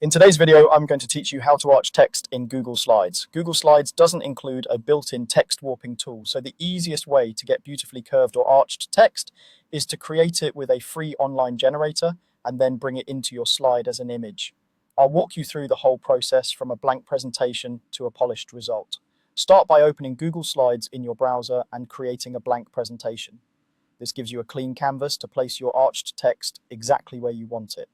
In today's video, I'm going to teach you how to arch text in Google Slides. Google Slides doesn't include a built-in text warping tool, so the easiest way to get beautifully curved or arched text is to create it with a free online generator and then bring it into your slide as an image. I'll walk you through the whole process from a blank presentation to a polished result. Start by opening Google Slides in your browser and creating a blank presentation. This gives you a clean canvas to place your arched text exactly where you want it.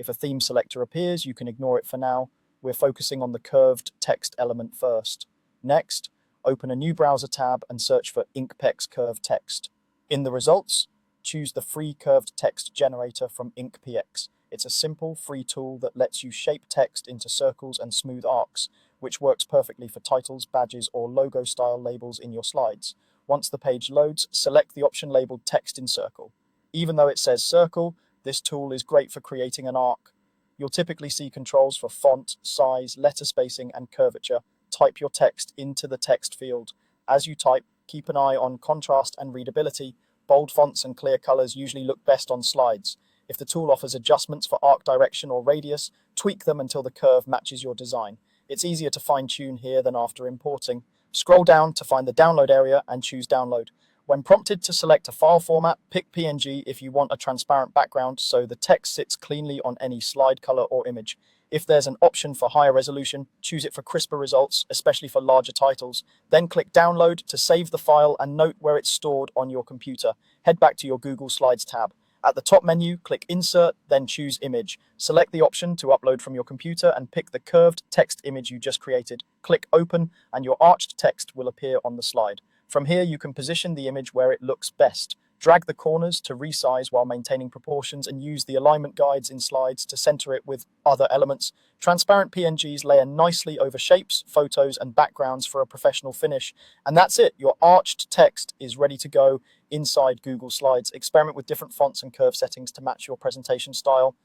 If a theme selector appears, you can ignore it for now. We're focusing on the curved text element first. Next, open a new browser tab and search for InkPEX curved text. In the results, choose the free curved text generator from InkPX. It's a simple, free tool that lets you shape text into circles and smooth arcs, which works perfectly for titles, badges, or logo-style labels in your slides. Once the page loads, select the option labeled Text in Circle. Even though it says Circle, this tool is great for creating an arc. You'll typically see controls for font, size, letter spacing, and curvature. Type your text into the text field. As you type, keep an eye on contrast and readability. Bold fonts and clear colors usually look best on slides. If the tool offers adjustments for arc direction or radius, tweak them until the curve matches your design. It's easier to fine-tune here than after importing. Scroll down to find the download area and choose Download. When prompted to select a file format, pick PNG if you want a transparent background so the text sits cleanly on any slide color or image. If there's an option for higher resolution, choose it for crisper results, especially for larger titles. Then click Download to save the file and note where it's stored on your computer. Head back to your Google Slides tab. At the top menu, click Insert, then choose Image. Select the option to upload from your computer and pick the curved text image you just created. Click Open, and your arched text will appear on the slide. From here, you can position the image where it looks best. Drag the corners to resize while maintaining proportions and use the alignment guides in slides to center it with other elements. Transparent PNGs layer nicely over shapes, photos, and backgrounds for a professional finish. And that's it. Your arched text is ready to go inside Google Slides. Experiment with different fonts and curve settings to match your presentation style.